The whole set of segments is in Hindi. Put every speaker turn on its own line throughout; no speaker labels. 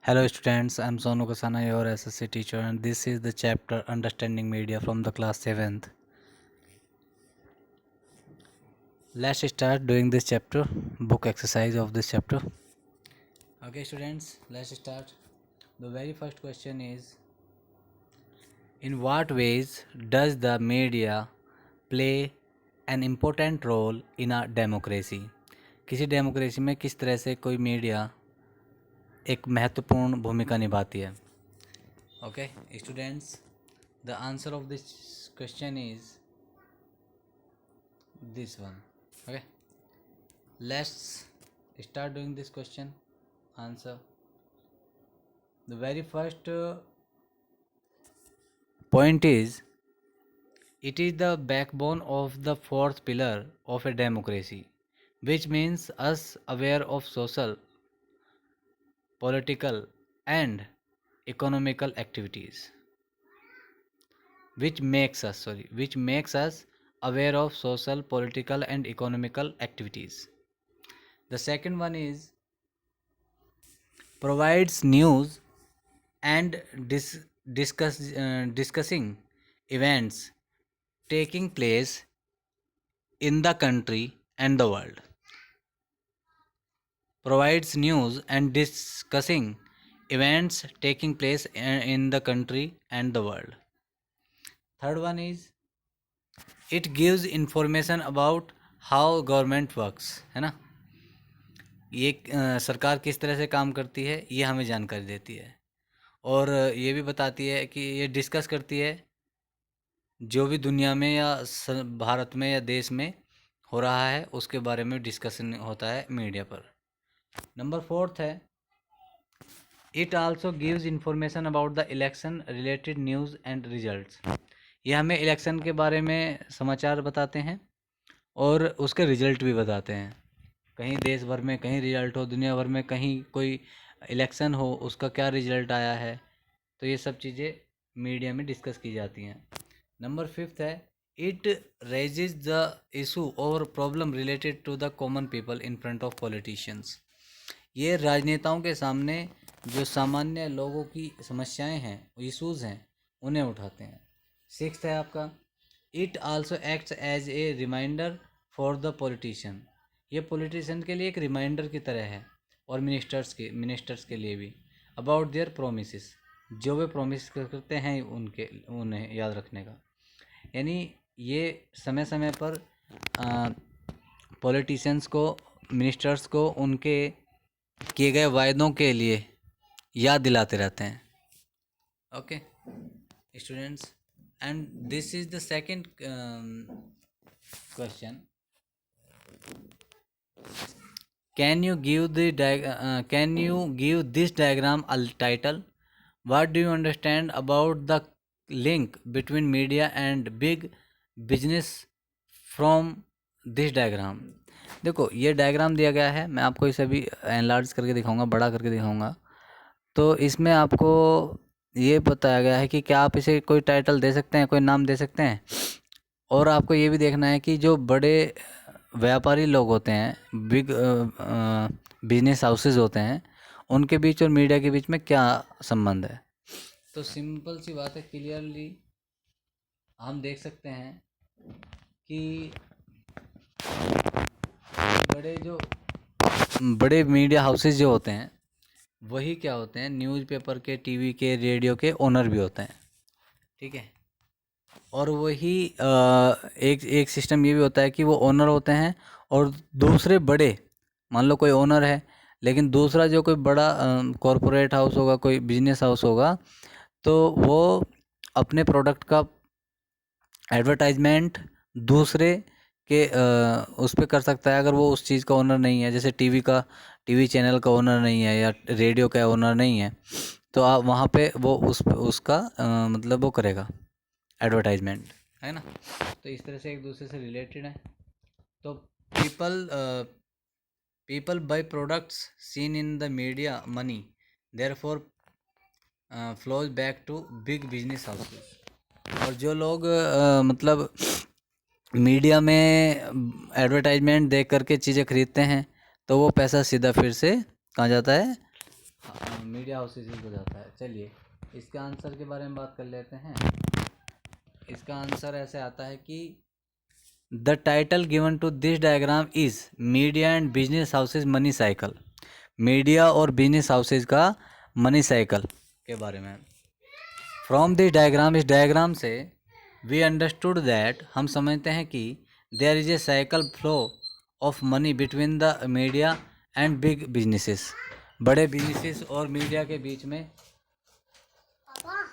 Hello students, I am Sonu Kasana, your SSC teacher, and this is the chapter Understanding Media from the class 7th. Let's start doing this chapter, book exercise of this chapter. Okay students, let's start. The very first question is, in what ways does the media play an important role in a democracy? किसी डेमोक्रेसी में किस तरह से कोई मीडिया एक महत्वपूर्ण भूमिका निभाती है? Okay, students, the answer of this question is this one. Okay, let's start doing this question answer. The very first point is, it is the backbone of the fourth pillar of a democracy, which means us aware of social, political and economical activities, which makes us aware of social, political and economical activities. The second one is, provides news and discussing events taking place in the country and the world. Provides news and discussing events taking place in the country and the world. Third one is, it gives information about how government works, है ना. ये सरकार किस तरह से काम करती है ये हमें जानकारी देती है, और ये भी बताती है कि ये डिस्कस करती है जो भी दुनिया में या भारत में या देश में हो रहा है उसके बारे में डिस्कशन होता है मीडिया पर. नंबर फोर्थ है, it also gives information about the election related news and results. ये हमें इलेक्शन के बारे में समाचार बताते हैं और उसके रिजल्ट भी बताते हैं. कहीं देश भर में कहीं रिजल्ट हो, दुनिया भर में कहीं कोई इलेक्शन हो, उसका क्या रिजल्ट आया है, तो ये सब चीज़ें मीडिया में डिस्कस की जाती हैं. नंबर फिफ्थ है, इट रेजेज द इशू और problem related to the common people in front of politicians. ये राजनेताओं के सामने जो सामान्य लोगों की समस्याएं हैं, इशूज़ हैं, उन्हें उठाते हैं. सिक्स्थ है आपका, it also acts as a reminder for the politician. ये पॉलिटिशियन के लिए एक रिमाइंडर की तरह है, और मिनिस्टर्स के लिए भी, अबाउट देयर प्रोमिसेस. जो वे प्रोमिस करते हैं उन्हें याद रखने का. यानी ये समय समय पर पॉलिटिशियंस को, मिनिस्टर्स को उनके किए गए वायदों के लिए याद दिलाते रहते हैं. Okay students, and this is the second question. Can you give this diagram a title? What do you understand about the link between media and big business from this diagram? देखो, ये डायग्राम दिया गया है, मैं आपको इसे भी एनलार्ज करके दिखाऊंगा, बड़ा करके दिखाऊंगा. तो इसमें आपको ये बताया गया है कि क्या आप इसे कोई टाइटल दे सकते हैं, कोई नाम दे सकते हैं. और आपको ये भी देखना है कि जो बड़े व्यापारी लोग होते हैं, बिग बिजनेस हाउसेज होते हैं, उनके बीच और मीडिया के बीच में क्या संबंध है. तो सिंपल सी बात है, क्लियरली हम देख सकते हैं कि बड़े मीडिया हाउसेज जो होते हैं वही क्या होते हैं, न्यूज़पेपर के, टीवी के, रेडियो के ओनर भी होते हैं. ठीक है. और वही एक सिस्टम ये भी होता है कि वो ओनर होते हैं और दूसरे बड़े, मान लो कोई ओनर है लेकिन दूसरा जो कोई बड़ा कॉरपोरेट हाउस होगा, कोई बिजनेस हाउस होगा, तो वो अपने प्रोडक्ट का एडवर्टाइजमेंट दूसरे के उस पर कर सकता है अगर वो उस चीज़ का ओनर नहीं है. जैसे टीवी चैनल का ओनर नहीं है या रेडियो का ओनर नहीं है, तो आप वहाँ पे वो उसका मतलब वो करेगा एडवर्टाइजमेंट, है ना. तो इस तरह से एक दूसरे से रिलेटेड है. तो people buy products seen in the media money therefore flows back to big business houses. और जो लोग मतलब मीडिया में एडवर्टाइजमेंट देख करके चीज़ें खरीदते हैं, तो वो पैसा सीधा फिर से कहाँ जाता है, मीडिया हाउसेज को जाता है। चलिए इसके आंसर के बारे में बात कर लेते हैं। इसका आंसर ऐसे आता है कि the title given to this diagram is media and business houses money cycle. Media और बिजनेस हाउसेज का मनी साइकिल के बारे में। फ्रॉम दिस डायग्राम, इस डायग्राम से वी अंडरस्टूड दैट, हम समझते हैं कि there is a cycle flow of money between the media and big businesses. बड़े बिजनेसेस और मीडिया के बीच में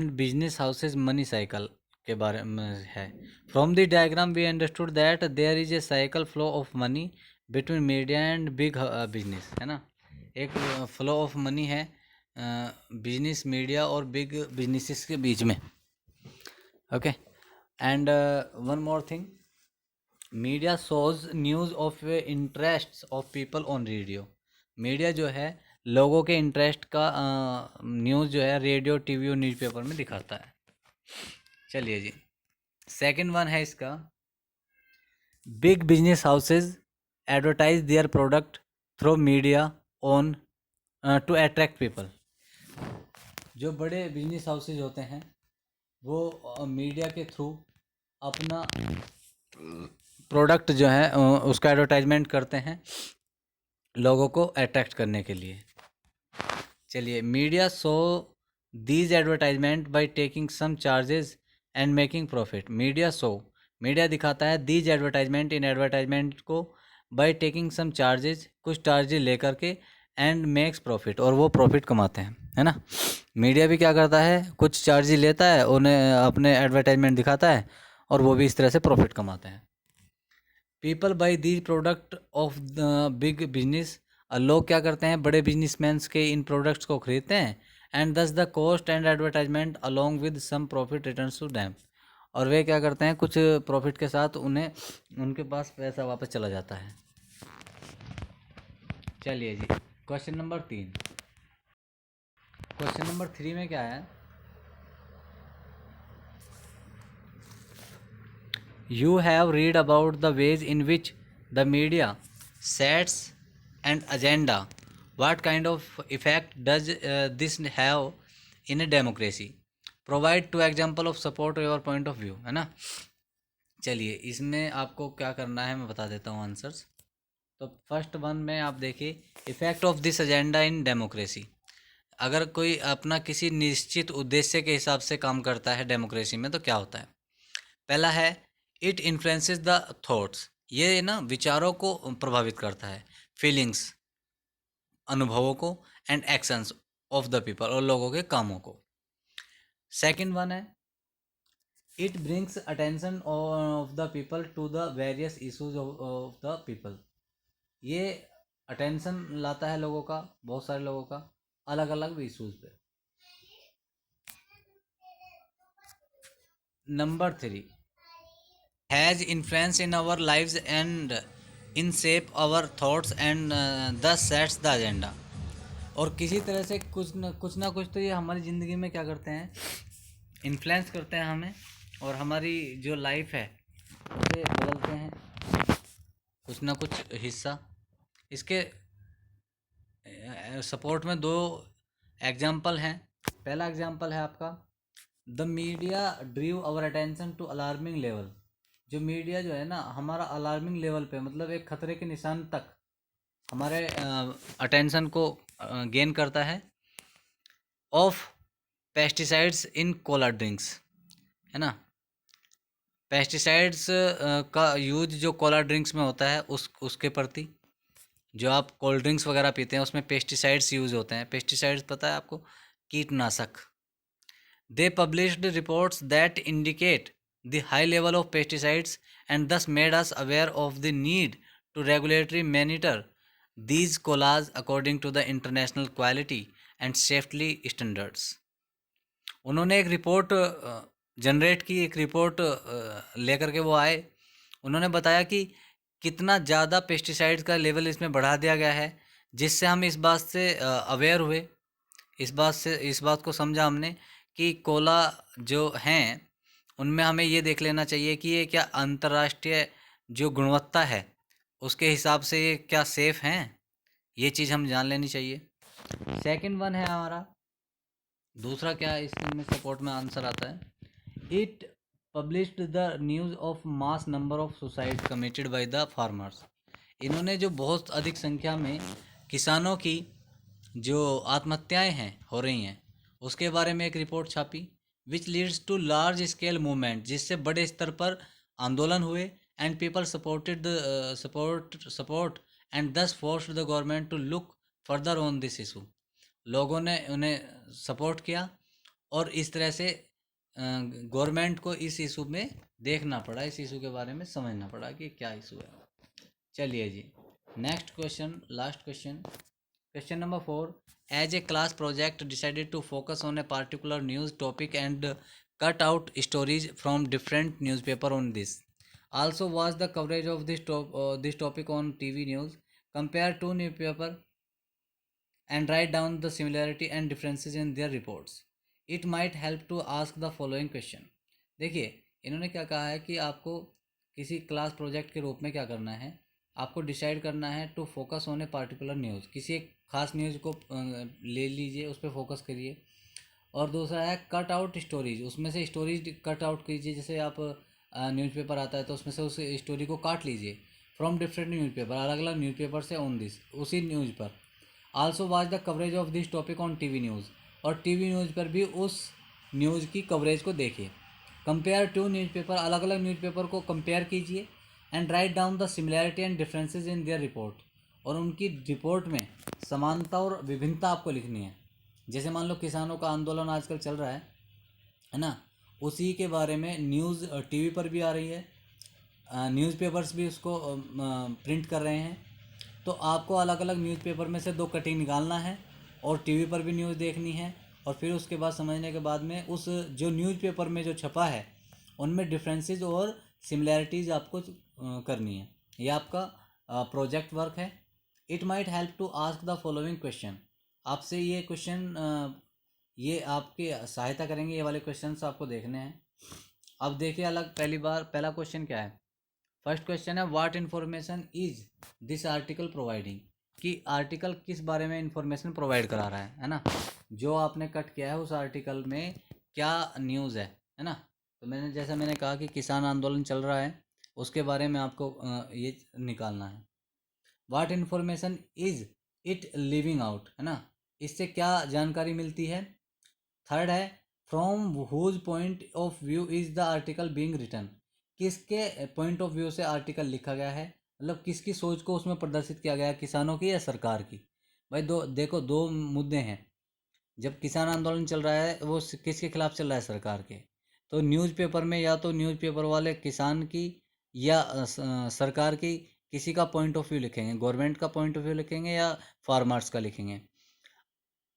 बिजनेस हाउसेज मनी साइकिल के बारे में है। From the diagram we understood that there is a cycle flow of money between media and big business, है ना। एक फ्लो ऑफ मनी है बिजनेस, मीडिया और बिग बिजनेसेस के बीच में। Okay, and one more thing, media shows news of interest of people on radio. Media जो है लोगों के इंटरेस्ट का न्यूज़ जो है रेडियो, टीवी और न्यूज़पेपर में दिखाता है। चलिए जी, सेकंड वन है इसका, big business houses advertise their product through media on to attract people. जो बड़े बिजनेस हाउसेज होते हैं वो मीडिया के थ्रू अपना प्रोडक्ट जो है उसका एडवर्टाइजमेंट करते हैं लोगों को अट्रैक्ट करने के लिए। चलिए, media show these advertisement by taking some charges and making profit. Media दिखाता है दीज एडवर्टाइजमेंट, इन एडवर्टाइजमेंट को, बाय टेकिंग सम चार्जेस, कुछ चार्जेस लेकर के, एंड मेक्स प्रॉफिट, और वो प्रॉफिट कमाते हैं, है ना। मीडिया भी क्या करता है, कुछ चार्जेस लेता है, उन्हें अपने एडवर्टाइजमेंट दिखाता है और वो भी इस तरह से प्रॉफिट कमाते हैं। People by these product of the big business, लोग क्या करते हैं, बड़े बिजनेसमैन के इन प्रोडक्ट्स को खरीदते हैं, and thus the cost and advertisement along with some profit returns to them, और वे क्या करते हैं, कुछ प्रॉफिट के साथ उन्हें उनके पास पैसा वापस चला जाता है। चलिए जी, क्वेश्चन नंबर 3। क्वेश्चन नंबर 3 में क्या है, you have read about the ways in which the media sets an agenda. What kind of effect does this have in a democracy? Provide two example of support your point of view, है ना। चलिए इसमें आपको क्या करना है मैं बता देता हूँ आंसर्स। तो फर्स्ट वन में आप देखिए, effect of this agenda in democracy. अगर कोई अपना किसी निश्चित उद्देश्य के हिसाब से काम करता है डेमोक्रेसी में तो क्या होता है। पहला है, इट इन्फ्लुएंसेस द थॉट्स, ये ना विचारों को प्रभावित करता है, फीलिंग्स, अनुभवों को, and actions of the people, और लोगों के कामों को। सेकंड वन है, it brings attention of the people to the various issues of the people, ये अटेंशन लाता है लोगों का, बहुत सारे लोगों का, अलग अलग इश्यूज पे। Number 3, has influence in our lives and in shape our thoughts and thus sets the agenda, और किसी तरह से कुछ ना कुछ तो ये हमारी ज़िंदगी में क्या करते हैं, इन्फ्लुएंस करते हैं हमें, और हमारी जो लाइफ है उसे बदलते हैं कुछ ना कुछ हिस्सा। इसके सपोर्ट में दो एग्जाम्पल हैं। पहला एग्जाम्पल है आपका, the media drive our attention to alarming level. जो मीडिया जो है ना हमारा अलार्मिंग लेवल पे, मतलब एक खतरे के निशान तक हमारे अटेंशन को गेन करता है, of pesticides in Cola drinks, है ना। पेस्टिसाइड्स का यूज जो कोला ड्रिंक्स में होता है उसके प्रति, जो आप कोल्ड ड्रिंक्स वगैरह पीते हैं उसमें पेस्टिसाइड्स यूज होते हैं। पेस्टिसाइड्स पता है आपको, कीटनाशक। They published reports that indicate the high level of pesticides and thus made us aware of the need to regulatory monitor these colas according to the international quality and safety standards. उन्होंने एक रिपोर्ट जनरेट की, एक रिपोर्ट लेकर के वो आए, उन्होंने बताया कि कितना ज़्यादा पेस्टिसाइड्स का लेवल इसमें बढ़ा दिया गया है, जिससे हम इस बात से अवेयर हुए, इस बात को समझा हमने कि कोला जो हैं उनमें हमें ये देख लेना चाहिए कि ये क्या अंतर्राष्ट्रीय जो गुणवत्ता है उसके हिसाब से ये क्या सेफ़ हैं, ये चीज़ हम जान लेनी चाहिए। सेकंड वन है हमारा, दूसरा क्या है इसमें सपोर्ट में आंसर आता है, it published the news of mass number of suicide committed by the farmers. इन्होंने जो बहुत अधिक संख्या में किसानों की जो आत्महत्याएं हैं हो रही हैं उसके बारे में एक रिपोर्ट छापी, which leads to large scale movement, जिससे बड़े स्तर पर आंदोलन हुए, and people supported the support and thus forced the government to look further on this issue. लोगों ने उन्हें सपोर्ट किया और इस तरह से गवर्नमेंट को इस इशू में देखना पड़ा, इस इशू के बारे में समझना पड़ा कि क्या इशू है। चलिए जी, next question, last question, question number 4, as a class project decided to focus on a particular news topic and cut out stories from different newspaper on this, also was the coverage of this topic on TV news, compare to newspaper and write down the similarity and differences in their reports. It might help to ask the following question. देखिए इन्होंने क्या कहा है कि आपको किसी क्लास प्रोजेक्ट के रूप में क्या करना है, आपको डिसाइड करना है to focus on a particular news, किसी एक खास न्यूज़ को ले लीजिए, उस पर फोकस करिए। और दूसरा है कट आउट स्टोरीज, उसमें से स्टोरीज कट आउट कीजिए, जैसे आप न्यूज़पेपर आता है तो उसमें से उस स्टोरी को काट लीजिए, फ्रॉम डिफरेंट न्यूज़पेपर, अलग अलग न्यूज़पेपर से ऑन दिस, उसी न्यूज़ पर। Also watch the coverage of this topic on TV news, और टीवी न्यूज़ पर भी उस न्यूज़ की कवरेज को देखिए। कंपेयर टू न्यूज़पेपर, अलग अलग न्यूज़पेपर को कंपेयर कीजिए, and write down the similarity and differences in their report, और उनकी रिपोर्ट में समानता और विभिन्नता आपको लिखनी है। जैसे मान लो किसानों का आंदोलन आजकल चल रहा है ना, उसी के बारे में न्यूज़ टीवी पर भी आ रही है, न्यूज़पेपर्स भी उसको प्रिंट कर रहे हैं, तो आपको अलग अलग न्यूज़पेपर में से दो कटिंग निकालना है और टीवी पर भी न्यूज़ देखनी है, और फिर उसके बाद समझने के बाद में उस जो न्यूज़पेपर में जो छपा है उनमें डिफरेंसेस और सिमिलैरिटीज़ आपको करनी है। ये आपका प्रोजेक्ट वर्क है। It might help to ask the following question, आपसे ये क्वेश्चन ये आपकी सहायता करेंगे, ये वाले क्वेश्चन आपको देखने हैं। अब देखिए अलग, पहला क्वेश्चन क्या है, फर्स्ट क्वेश्चन है what information is this article providing, कि आर्टिकल किस बारे में इंफॉर्मेशन प्रोवाइड करा रहा है ना, जो आपने कट किया है उस आर्टिकल में क्या न्यूज़ है ना। तो मैंने कहा कि किसान आंदोलन चल रहा है, उसके बारे में आपको ये निकालना है। What information is it living out, है ना, इससे क्या जानकारी मिलती है। थर्ड है from whose point of view is the article being written, किसके पॉइंट ऑफ व्यू से आर्टिकल लिखा गया है, मतलब किसकी सोच को उसमें प्रदर्शित किया गया है, किसानों की या सरकार की। भाई देखो दो मुद्दे हैं, जब किसान आंदोलन चल रहा है वो किसके खिलाफ चल रहा है, सरकार के। तो न्यूज़पेपर में या तो न्यूज़पेपर वाले किसान की या सरकार की किसी का पॉइंट ऑफ व्यू लिखेंगे, गवर्नमेंट का पॉइंट ऑफ व्यू लिखेंगे या फार्मर्स का लिखेंगे।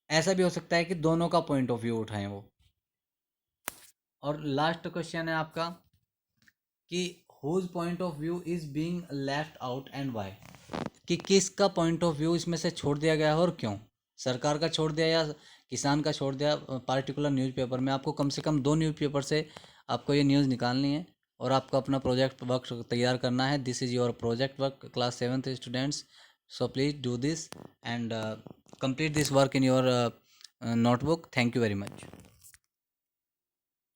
ऐसा भी हो सकता है कि दोनों का पॉइंट ऑफ व्यू उठाएं वो। और लास्ट क्वेश्चन है आपका कि whose point of view is being left out and why, कि किसका पॉइंट ऑफ व्यू इसमें से छोड़ दिया गया है और क्यों, सरकार का छोड़ दिया या किसान का छोड़ दिया। पार्टिकुलर न्यूज़पेपर में आपको कम से कम दो न्यूज़पेपर से आपको ये न्यूज़ निकालनी है और आपको अपना प्रोजेक्ट वर्क तैयार करना है। This is your project work class 7th students, so please do this and complete this work in your notebook. Thank you very much.